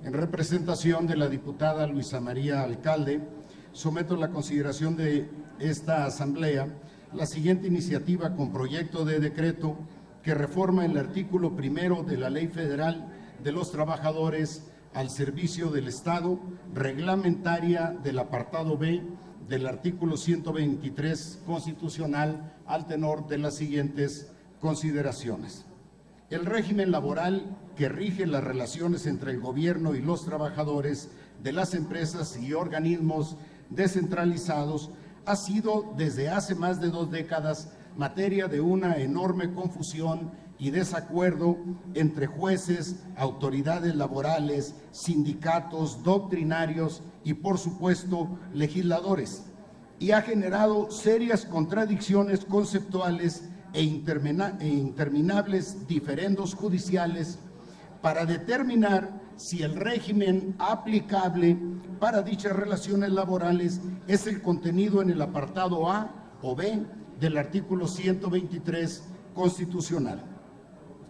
En representación de la diputada Luisa María Alcalde, someto a la consideración de esta Asamblea la siguiente iniciativa con proyecto de decreto que reforma el artículo 1 de la Ley Federal de los Trabajadores al Servicio del Estado, reglamentaria del apartado B del artículo 123 constitucional, al tenor de las siguientes consideraciones. El régimen laboral que rige las relaciones entre el gobierno y los trabajadores de las empresas y organismos descentralizados ha sido desde hace más de 2 décadas materia de una enorme confusión y desacuerdo entre jueces, autoridades laborales, sindicatos, doctrinarios y, por supuesto, legisladores, y ha generado serias contradicciones conceptuales e interminables diferendos judiciales para determinar si el régimen aplicable para dichas relaciones laborales es el contenido en el apartado A o B del artículo 123 constitucional.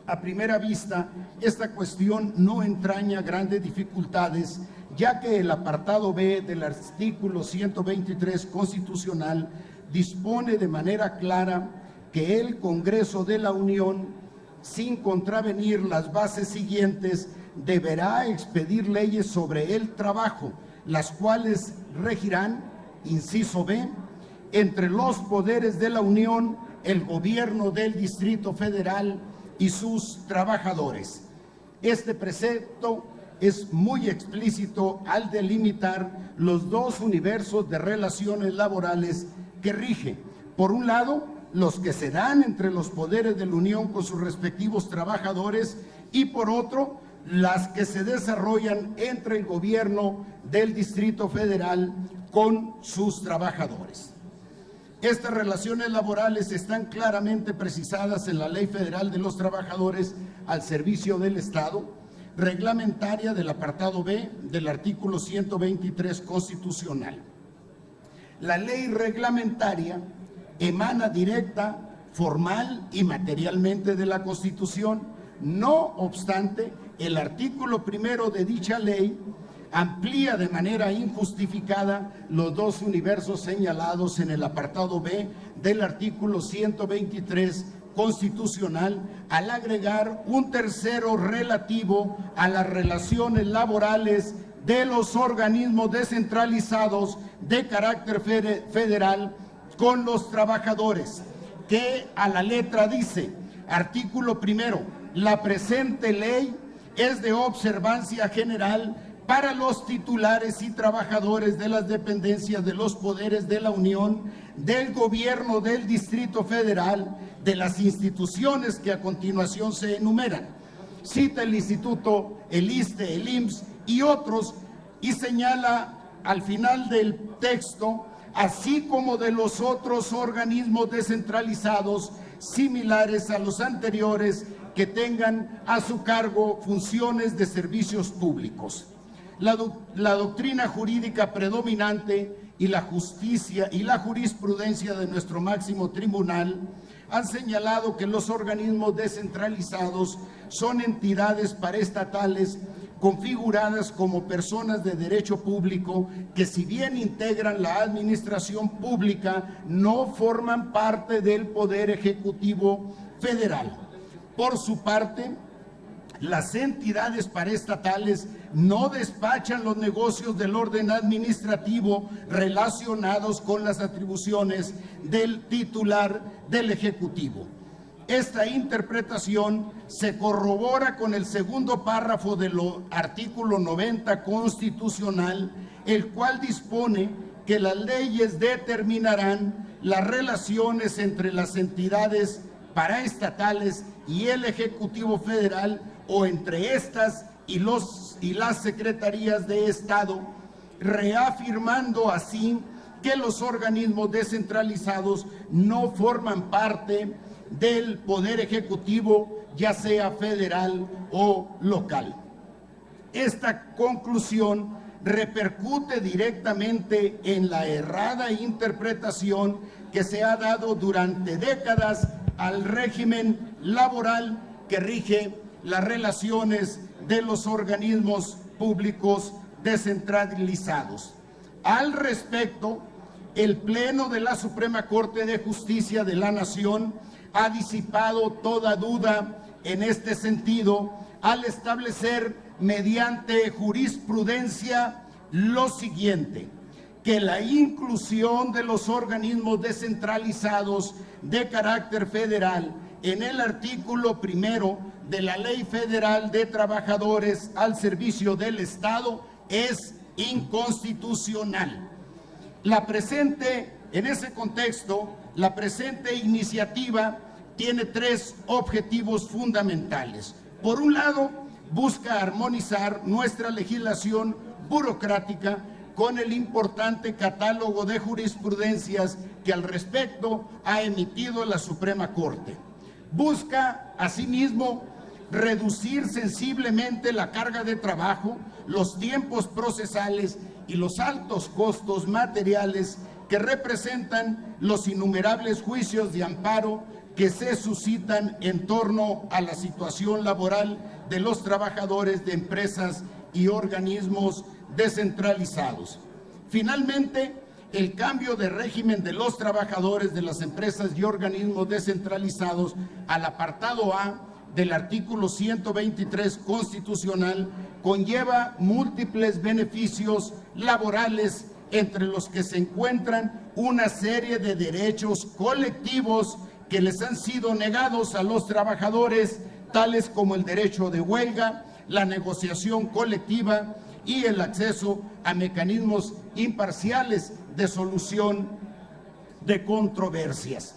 A primera vista, esta cuestión no entraña grandes dificultades, ya que el apartado B del artículo 123 constitucional dispone de manera clara que el Congreso de la Unión, sin contravenir las bases siguientes, deberá expedir leyes sobre el trabajo, las cuales regirán, inciso B, entre los poderes de la Unión, el gobierno del Distrito Federal y sus trabajadores. Este precepto es muy explícito al delimitar los dos universos de relaciones laborales que rige. Por un lado, los que se dan entre los poderes de la Unión con sus respectivos trabajadores, y por otro, las que se desarrollan entre el gobierno del Distrito Federal con sus trabajadores. Estas relaciones laborales están claramente precisadas en la Ley Federal de los Trabajadores al Servicio del Estado, reglamentaria del apartado B del artículo 123 constitucional. La ley reglamentaria emana directa, formal y materialmente de la Constitución. No obstante, el artículo 1 de dicha ley amplía de manera injustificada los dos universos señalados en el apartado B del artículo 123 constitucional, al agregar un tercero relativo a las relaciones laborales de los organismos descentralizados de carácter federal con los trabajadores, que a la letra dice: artículo 1, la presente ley es de observancia general para los titulares y trabajadores de las dependencias de los poderes de la Unión, del gobierno del Distrito Federal, de las instituciones que a continuación se enumeran. Cita el Instituto, el ISSSTE, el IMSS y otros, y señala al final del texto: así como de los otros organismos descentralizados similares a los anteriores que tengan a su cargo funciones de servicios públicos. La doctrina jurídica predominante y la justicia y la jurisprudencia de nuestro máximo tribunal han señalado que los organismos descentralizados son entidades paraestatales configuradas como personas de derecho público que, si bien integran la administración pública, no forman parte del Poder Ejecutivo Federal. Por su parte, las entidades paraestatales no despachan los negocios del orden administrativo relacionados con las atribuciones del titular del Ejecutivo. Esta interpretación se corrobora con el segundo párrafo del artículo 90 constitucional, el cual dispone que las leyes determinarán las relaciones entre las entidades paraestatales y el Ejecutivo Federal, o entre estas y las secretarías de Estado, reafirmando así que los organismos descentralizados no forman parte del Poder Ejecutivo, ya sea federal o local. Esta conclusión repercute directamente en la errada interpretación que se ha dado durante décadas al régimen laboral que rige las relaciones de los organismos públicos descentralizados. Al respecto, el Pleno de la Suprema Corte de Justicia de la Nación ha disipado toda duda en este sentido al establecer mediante jurisprudencia lo siguiente: que la inclusión de los organismos descentralizados de carácter federal en el artículo 1 de la Ley Federal de Trabajadores al Servicio del Estado es inconstitucional. En ese contexto, la presente iniciativa tiene tres objetivos fundamentales. Por un lado, busca armonizar nuestra legislación burocrática con el importante catálogo de jurisprudencias que al respecto ha emitido la Suprema Corte. Busca, asimismo, reducir sensiblemente la carga de trabajo, los tiempos procesales y los altos costos materiales que representan los innumerables juicios de amparo que se suscitan en torno a la situación laboral de los trabajadores de empresas y organismos descentralizados. Finalmente, el cambio de régimen de los trabajadores de las empresas y organismos descentralizados al apartado A del artículo 123 constitucional conlleva múltiples beneficios laborales, entre los que se encuentran una serie de derechos colectivos que les han sido negados a los trabajadores, tales como el derecho de huelga, la negociación colectiva y el acceso a mecanismos imparciales de solución de controversias.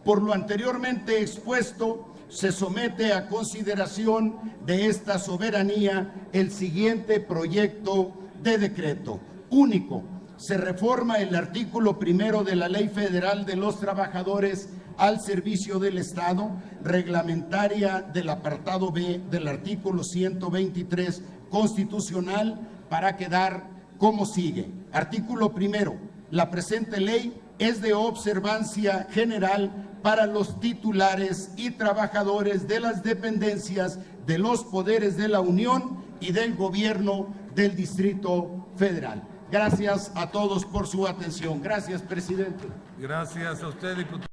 Por lo anteriormente expuesto, se somete a consideración de esta soberanía el siguiente proyecto de decreto. Único, se reforma el artículo 1 de la Ley Federal de los Trabajadores al Servicio del Estado, reglamentaria del apartado B del artículo 123 constitucional, para quedar como sigue. Artículo 1. La presente ley es de observancia general para los titulares y trabajadores de las dependencias de los poderes de la Unión y del Gobierno del Distrito Federal. Gracias a todos por su atención. Gracias, presidente. Gracias a usted, diputado.